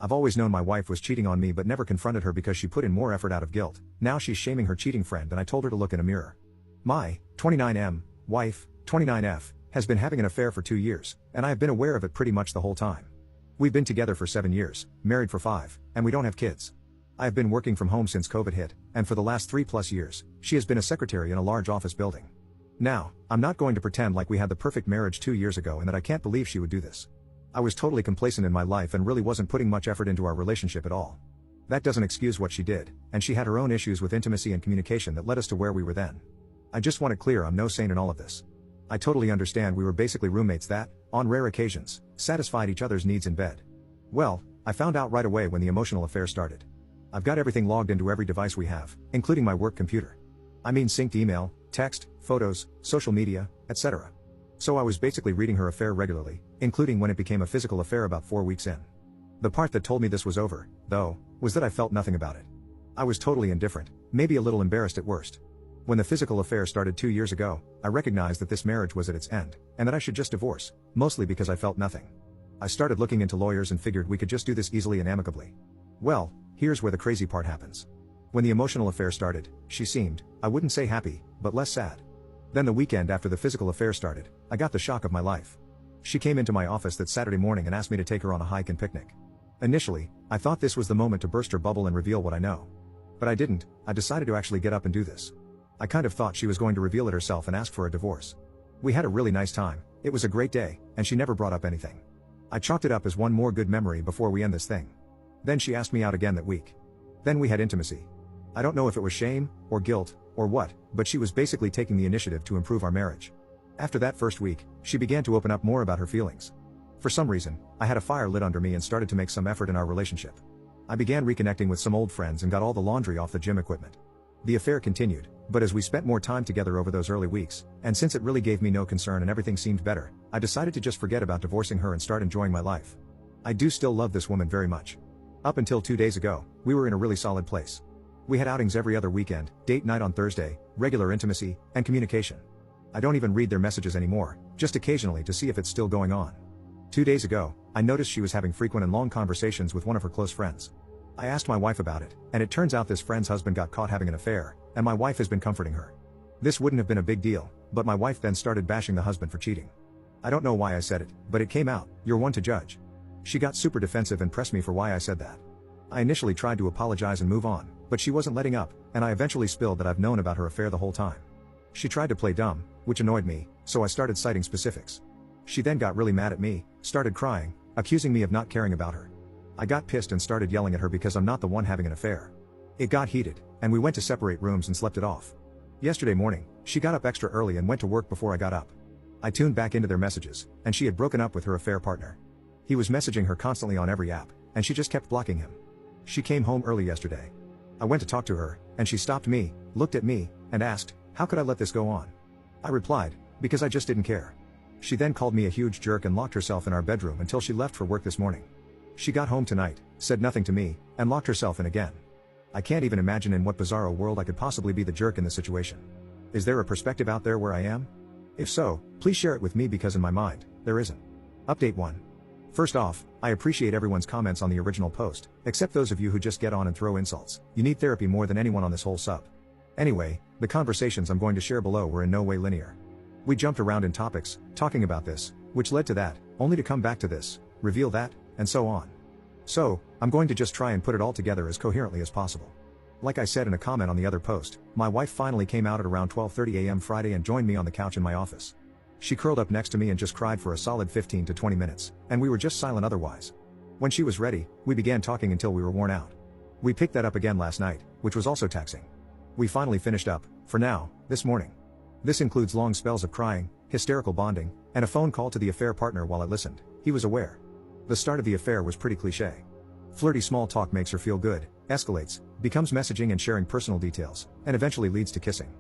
I've always known my wife was cheating on me but never confronted her because she put in more effort out of guilt. Now she's shaming her cheating friend and I told her to look in a mirror. My 29M wife, 29F, has been having an affair for 2 years, and I have been aware of it pretty much the whole time. We've been together for 7 years, married for 5, and we don't have kids. I have been working from home since COVID hit, and for the last 3+ years, she has been a secretary in a large office building. Now, I'm not going to pretend like we had the perfect marriage 2 years ago and that I can't believe she would do this. I was totally complacent in my life and really wasn't putting much effort into our relationship at all. That doesn't excuse what she did, and she had her own issues with intimacy and communication that led us to where we were then. I just want it clear I'm no saint in all of this. I totally understand we were basically roommates that, on rare occasions, satisfied each other's needs in bed. Well, I found out right away when the emotional affair started. I've got everything logged into every device we have, including my work computer. I mean synced email, text, photos, social media, etc. So I was basically reading her affair regularly, including when it became a physical affair about 4 weeks in. The part that told me this was over, though, was that I felt nothing about it. I was totally indifferent, maybe a little embarrassed at worst. When the physical affair started 2 years ago, I recognized that this marriage was at its end, and that I should just divorce, mostly because I felt nothing. I started looking into lawyers and figured we could just do this easily and amicably. Well, here's where the crazy part happens. When the emotional affair started, she seemed, I wouldn't say happy, but less sad. Then the weekend after the physical affair started, I got the shock of my life. She came into my office that Saturday morning and asked me to take her on a hike and picnic. Initially, I thought this was the moment to burst her bubble and reveal what I know. But I didn't. I decided to actually get up and do this. I kind of thought she was going to reveal it herself and ask for a divorce. We had a really nice time, it was a great day, and she never brought up anything. I chalked it up as one more good memory before we end this thing. Then she asked me out again that week. Then we had intimacy. I don't know if it was shame, or guilt, or what, but she was basically taking the initiative to improve our marriage. After that first week, she began to open up more about her feelings. For some reason, I had a fire lit under me and started to make some effort in our relationship. I began reconnecting with some old friends and got all the laundry off the gym equipment. The affair continued, but as we spent more time together over those early weeks, and since it really gave me no concern and everything seemed better, I decided to just forget about divorcing her and start enjoying my life. I do still love this woman very much. Up until 2 days ago, we were in a really solid place. We had outings every other weekend, date night on Thursday, regular intimacy, and communication. I don't even read their messages anymore, just occasionally to see if it's still going on. 2 days ago, I noticed she was having frequent and long conversations with one of her close friends. I asked my wife about it, and it turns out this friend's husband got caught having an affair, and my wife has been comforting her. This wouldn't have been a big deal, but my wife then started bashing the husband for cheating. I don't know why I said it, but it came out, you're one to judge. She got super defensive and pressed me for why I said that. I initially tried to apologize and move on, but she wasn't letting up, and I eventually spilled that I've known about her affair the whole time. She tried to play dumb, which annoyed me, so I started citing specifics. She then got really mad at me, started crying, accusing me of not caring about her. I got pissed and started yelling at her because I'm not the one having an affair. It got heated, and we went to separate rooms and slept it off. Yesterday morning, she got up extra early and went to work before I got up. I tuned back into their messages, and she had broken up with her affair partner. He was messaging her constantly on every app, and she just kept blocking him. She came home early yesterday. I went to talk to her, and she stopped me, looked at me, and asked, how could I let this go on? I replied, because I just didn't care. She then called me a huge jerk and locked herself in our bedroom until she left for work this morning. She got home tonight, said nothing to me, and locked herself in again. I can't even imagine in what bizarro world I could possibly be the jerk in this situation. Is there a perspective out there where I am? If so, please share it with me because in my mind, there isn't. Update 1. First off, I appreciate everyone's comments on the original post, except those of you who just get on and throw insults. You need therapy more than anyone on this whole sub. Anyway, the conversations I'm going to share below were in no way linear. We jumped around in topics, talking about this, which led to that, only to come back to this, reveal that, and so on. So, I'm going to just try and put it all together as coherently as possible. Like I said in a comment on the other post, my wife finally came out at around 12:30 a.m. Friday and joined me on the couch in my office. She curled up next to me and just cried for a solid 15 to 20 minutes, and we were just silent otherwise. When she was ready, we began talking until we were worn out. We picked that up again last night, which was also taxing. We finally finished up, for now, this morning. This includes long spells of crying, hysterical bonding, and a phone call to the affair partner while I listened. He was aware. The start of the affair was pretty cliché. Flirty small talk makes her feel good, escalates, becomes messaging and sharing personal details, and eventually leads to kissing.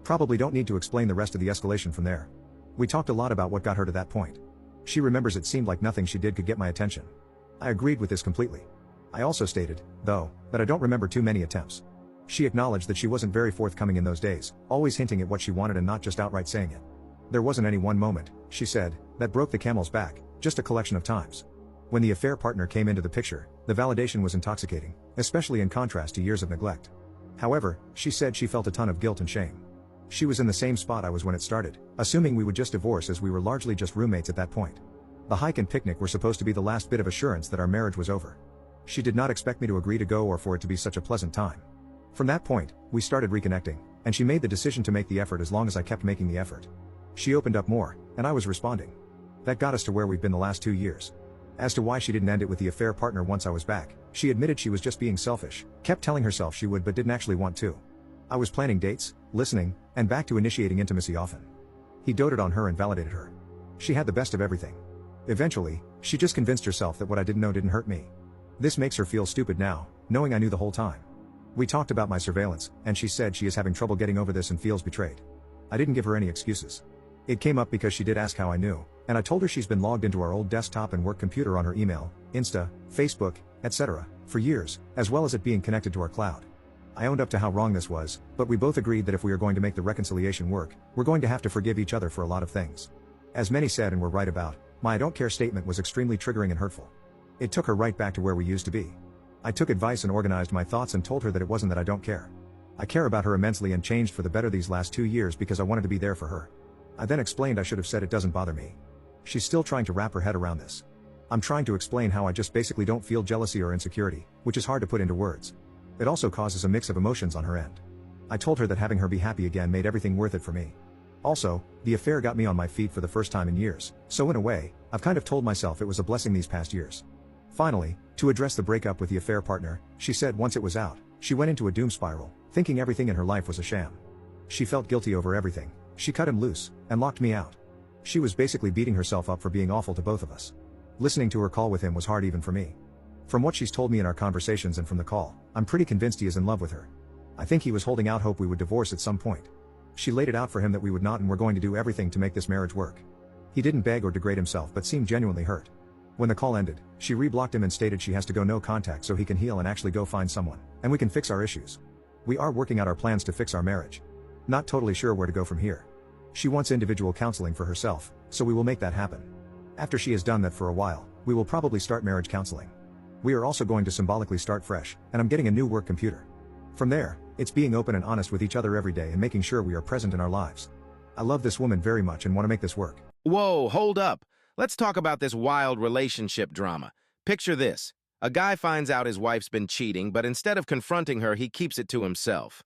Probably don't need to explain the rest of the escalation from there. We talked a lot about what got her to that point. She remembers it seemed like nothing she did could get my attention. I agreed with this completely. I also stated, though, that I don't remember too many attempts. She acknowledged that she wasn't very forthcoming in those days, always hinting at what she wanted and not just outright saying it. There wasn't any one moment, she said, that broke the camel's back, just a collection of times. When the affair partner came into the picture, the validation was intoxicating, especially in contrast to years of neglect. However, she said she felt a ton of guilt and shame. She was in the same spot I was when it started, assuming we would just divorce as we were largely just roommates at that point. The hike and picnic were supposed to be the last bit of assurance that our marriage was over. She did not expect me to agree to go or for it to be such a pleasant time. From that point, we started reconnecting, and she made the decision to make the effort as long as I kept making the effort. She opened up more, and I was responding. That got us to where we've been the last 2 years. As to why she didn't end it with the affair partner once I was back, she admitted she was just being selfish, kept telling herself she would but didn't actually want to. I was planning dates, listening, and back to initiating intimacy often. He doted on her and validated her. She had the best of everything. Eventually, she just convinced herself that what I didn't know didn't hurt me. This makes her feel stupid now, knowing I knew the whole time. We talked about my surveillance, and she said she is having trouble getting over this and feels betrayed. I didn't give her any excuses. It came up because she did ask how I knew, and I told her she's been logged into our old desktop and work computer on her email, Insta, Facebook, etc., for years, as well as it being connected to our cloud. I owned up to how wrong this was, but we both agreed that if we are going to make the reconciliation work, we're going to have to forgive each other for a lot of things. As many said and were right about, my "I don't care" statement was extremely triggering and hurtful. It took her right back to where we used to be. I took advice and organized my thoughts and told her that it wasn't that I don't care. I care about her immensely and changed for the better these last 2 years because I wanted to be there for her. I then explained I should have said it doesn't bother me. She's still trying to wrap her head around this. I'm trying to explain how I just basically don't feel jealousy or insecurity, which is hard to put into words. It also causes a mix of emotions on her end. I told her that having her be happy again made everything worth it for me. Also, the affair got me on my feet for the first time in years, so in a way, I've kind of told myself it was a blessing these past years. Finally, to address the breakup with the affair partner, she said once it was out, she went into a doom spiral, thinking everything in her life was a sham. She felt guilty over everything, she cut him loose, and locked me out. She was basically beating herself up for being awful to both of us. Listening to her call with him was hard even for me. From what she's told me in our conversations and from the call, I'm pretty convinced he is in love with her. I think he was holding out hope we would divorce at some point. She laid it out for him that we would not and were going to do everything to make this marriage work. He didn't beg or degrade himself but seemed genuinely hurt. When the call ended, she reblocked him and stated she has to go no contact so he can heal and actually go find someone, and we can fix our issues. We are working out our plans to fix our marriage. Not totally sure where to go from here. She wants individual counseling for herself, so we will make that happen. After she has done that for a while, we will probably start marriage counseling. We are also going to symbolically start fresh, and I'm getting a new work computer. From there, it's being open and honest with each other every day and making sure we are present in our lives. I love this woman very much and want to make this work. Whoa, hold up. Let's talk about this wild relationship drama. Picture this. A guy finds out his wife's been cheating, but instead of confronting her, he keeps it to himself.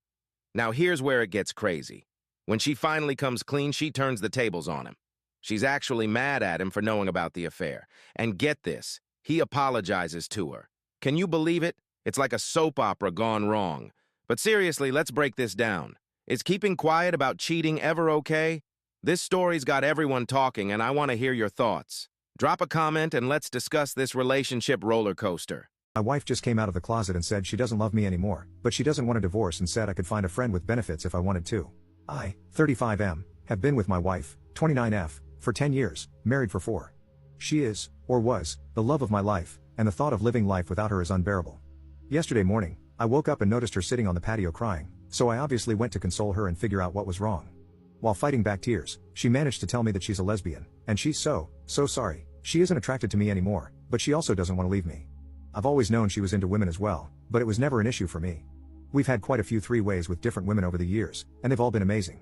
Now here's where it gets crazy. When she finally comes clean, she turns the tables on him. She's actually mad at him for knowing about the affair. And get this, he apologizes to her. Can you believe it? It's like a soap opera gone wrong. But seriously, let's break this down. Is keeping quiet about cheating ever okay? This story's got everyone talking, and I want to hear your thoughts. Drop a comment and let's discuss this relationship roller coaster. My wife just came out of the closet and said she doesn't love me anymore, but she doesn't want a divorce and said I could find a friend with benefits if I wanted to. I, 35M, have been with my wife, 29F, for 10 years, married for 4. She is, or was, the love of my life, and the thought of living life without her is unbearable. Yesterday morning, I woke up and noticed her sitting on the patio crying, so I obviously went to console her and figure out what was wrong. While fighting back tears, she managed to tell me that she's a lesbian, and she's so sorry. She isn't attracted to me anymore, but she also doesn't want to leave me. I've always known she was into women as well, but it was never an issue for me. We've had quite a few three-ways with different women over the years, and they've all been amazing.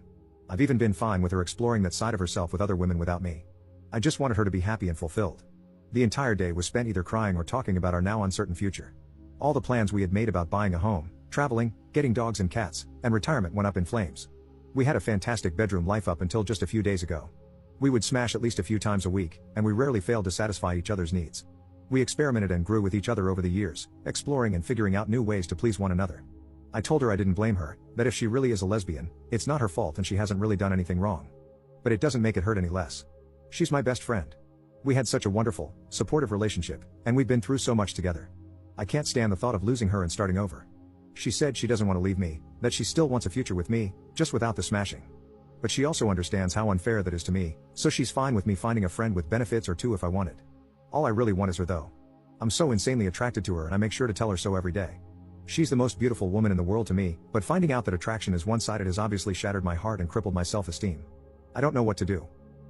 I've even been fine with her exploring that side of herself with other women without me. I just wanted her to be happy and fulfilled. The entire day was spent either crying or talking about our now uncertain future. All the plans we had made about buying a home, traveling, getting dogs and cats, and retirement went up in flames. We had a fantastic bedroom life up until just a few days ago. We would smash at least a few times a week, and we rarely failed to satisfy each other's needs. We experimented and grew with each other over the years, exploring and figuring out new ways to please one another. I told her I didn't blame her, that if she really is a lesbian, it's not her fault and she hasn't really done anything wrong. But it doesn't make it hurt any less. She's my best friend. We had such a wonderful, supportive relationship, and we've been through so much together. I can't stand the thought of losing her and starting over. She said she doesn't want to leave me, that she still wants a future with me, just without the smashing. But she also understands how unfair that is to me, so she's fine with me finding a friend with benefits or two if I wanted. All I really want is her though. I'm so insanely attracted to her and I make sure to tell her so every day. She's the most beautiful woman in the world to me, but finding out that attraction is one-sided has obviously shattered my heart and crippled my self-esteem. I don't know what to do.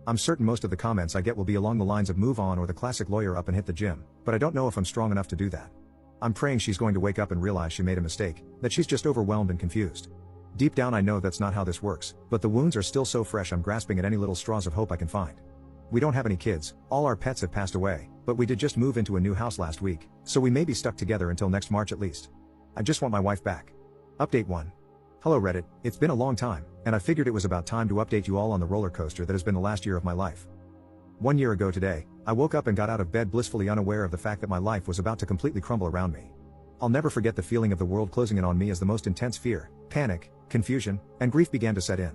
I'm certain most of the comments I get will be along the lines of move on or the classic lawyer up and hit the gym, but I don't know if I'm strong enough to do that. I'm praying she's going to wake up and realize she made a mistake, that she's just overwhelmed and confused. Deep down I know that's not how this works, but the wounds are still so fresh I'm grasping at any little straws of hope I can find. We don't have any kids, all our pets have passed away, but we did just move into a new house last week, so we may be stuck together until next March at least. I just want my wife back. Update 1. Hello Reddit, it's been a long time, and I figured it was about time to update you all on the roller coaster that has been the last year of my life. 1 year ago today, I woke up and got out of bed blissfully unaware of the fact that my life was about to completely crumble around me. I'll never forget the feeling of the world closing in on me as the most intense fear, panic, confusion, and grief began to set in.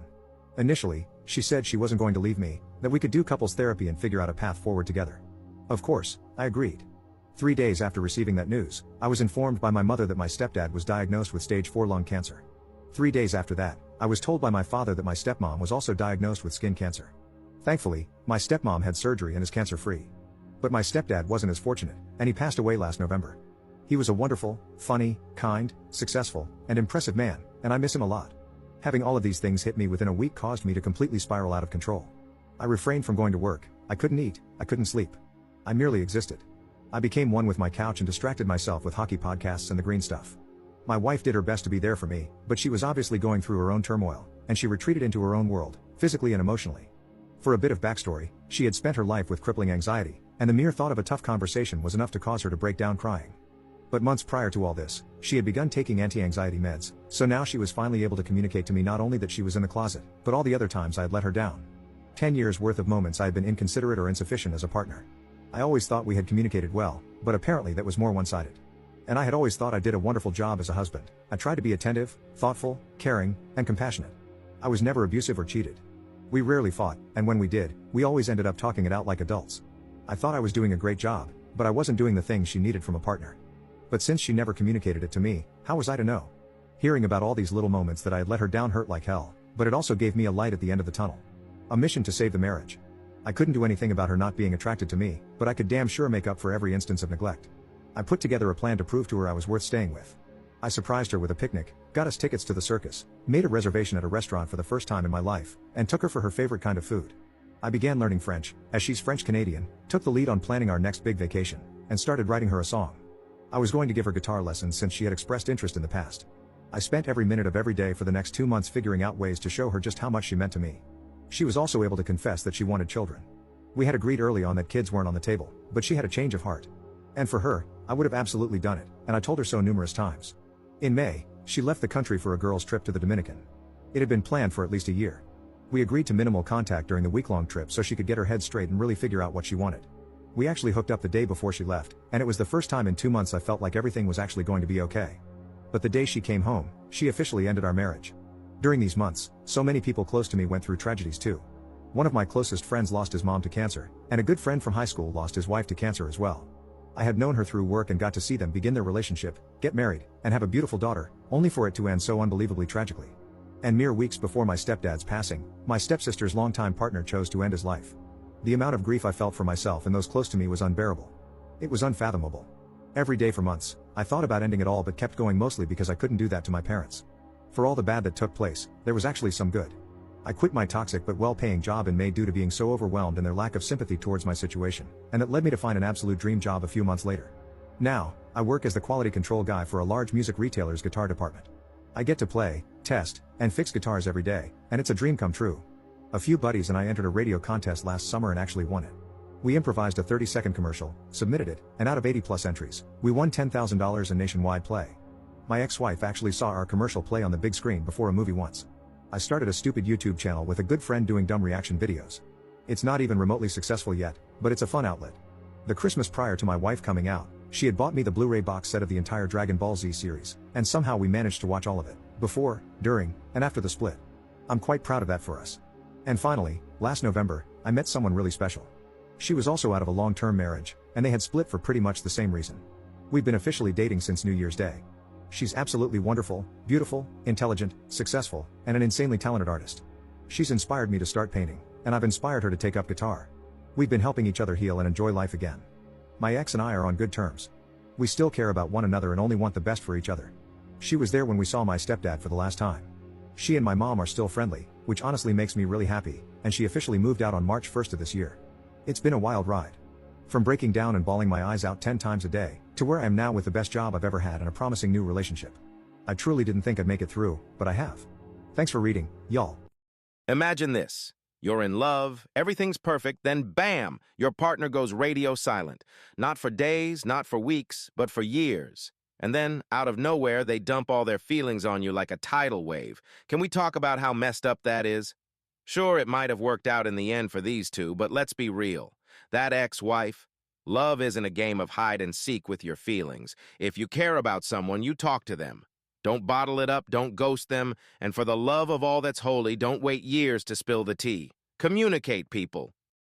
Initially, she said she wasn't going to leave me, that we could do couples therapy and figure out a path forward together. Of course, I agreed. 3 days after receiving that news, I was informed by my mother that my stepdad was diagnosed with stage 4 lung cancer. 3 days after that, I was told by my father that my stepmom was also diagnosed with skin cancer. Thankfully, my stepmom had surgery and is cancer-free. But my stepdad wasn't as fortunate, and he passed away last November. He was a wonderful, funny, kind, successful, and impressive man, and I miss him a lot. Having all of these things hit me within a week caused me to completely spiral out of control. I refrained from going to work, I couldn't eat, I couldn't sleep. I merely existed. I became one with my couch and distracted myself with hockey podcasts and the green stuff. My wife did her best to be there for me, but she was obviously going through her own turmoil, and she retreated into her own world, physically and emotionally. For a bit of backstory, she had spent her life with crippling anxiety, and the mere thought of a tough conversation was enough to cause her to break down crying. But months prior to all this, she had begun taking anti-anxiety meds, so now she was finally able to communicate to me not only that she was in the closet, but all the other times I had let her down. 10 years worth of moments I had been inconsiderate or insufficient as a partner. I always thought we had communicated well, but apparently that was more one-sided. And I had always thought I did a wonderful job as a husband. I tried to be attentive, thoughtful, caring, and compassionate. I was never abusive or cheated. We rarely fought, and when we did, we always ended up talking it out like adults. I thought I was doing a great job, but I wasn't doing the things she needed from a partner. But since she never communicated it to me, how was I to know? Hearing about all these little moments that I had let her down hurt like hell, but it also gave me a light at the end of the tunnel. A mission to save the marriage. I couldn't do anything about her not being attracted to me, but I could damn sure make up for every instance of neglect. I put together a plan to prove to her I was worth staying with. I surprised her with a picnic, got us tickets to the circus, made a reservation at a restaurant for the first time in my life, and took her for her favorite kind of food. I began learning French, as she's French-Canadian, took the lead on planning our next big vacation, and started writing her a song. I was going to give her guitar lessons since she had expressed interest in the past. I spent every minute of every day for the next 2 months figuring out ways to show her just how much she meant to me. She was also able to confess that she wanted children. We had agreed early on that kids weren't on the table, but she had a change of heart. And for her, I would have absolutely done it, and I told her so numerous times. In May, she left the country for a girls' trip to the Dominican. It had been planned for at least a year. We agreed to minimal contact during the week-long trip so she could get her head straight and really figure out what she wanted. We actually hooked up the day before she left, and it was the first time in 2 months I felt like everything was actually going to be okay. But the day she came home, she officially ended our marriage. During these months, so many people close to me went through tragedies too. One of my closest friends lost his mom to cancer, and a good friend from high school lost his wife to cancer as well. I had known her through work and got to see them begin their relationship, get married, and have a beautiful daughter, only for it to end so unbelievably tragically. And mere weeks before my stepdad's passing, my stepsister's longtime partner chose to end his life. The amount of grief I felt for myself and those close to me was unbearable. It was unfathomable. Every day for months, I thought about ending it all but kept going mostly because I couldn't do that to my parents. For all the bad that took place, there was actually some good. I quit my toxic but well-paying job in May due to being so overwhelmed and their lack of sympathy towards my situation, and that led me to find an absolute dream job a few months later. Now, I work as the quality control guy for a large music retailer's guitar department. I get to play, test, and fix guitars every day, and it's a dream come true. A few buddies and I entered a radio contest last summer and actually won it. We improvised a 30-second commercial, submitted it, and out of 80+ entries, we won $10,000 in nationwide play. My ex-wife actually saw our commercial play on the big screen before a movie once. I started a stupid YouTube channel with a good friend doing dumb reaction videos. It's not even remotely successful yet, but it's a fun outlet. The Christmas prior to my wife coming out, she had bought me the Blu-ray box set of the entire Dragon Ball Z series, and somehow we managed to watch all of it, before, during, and after the split. I'm quite proud of that for us. And finally, last November, I met someone really special. She was also out of a long-term marriage, and they had split for pretty much the same reason. We've been officially dating since New Year's Day. She's absolutely wonderful, beautiful, intelligent, successful, and an insanely talented artist. She's inspired me to start painting, and I've inspired her to take up guitar. We've been helping each other heal and enjoy life again. My ex and I are on good terms. We still care about one another and only want the best for each other. She was there when we saw my stepdad for the last time. She and my mom are still friendly, which honestly makes me really happy, and she officially moved out on March 1st of this year. It's been a wild ride. From breaking down and bawling my eyes out 10 times a day, to where I am now with the best job I've ever had and a promising new relationship. I truly didn't think I'd make it through, but I have. Thanks for reading, y'all. Imagine this. You're in love, everything's perfect, then bam, your partner goes radio silent. Not for days, not for weeks, but for years. And then, out of nowhere, they dump all their feelings on you like a tidal wave. Can we talk about how messed up that is? Sure, it might have worked out in the end for these two, but let's be real. That ex-wife, love isn't a game of hide and seek with your feelings. If you care about someone, you talk to them. Don't bottle it up, don't ghost them, and for the love of all that's holy, don't wait years to spill the tea. Communicate, people.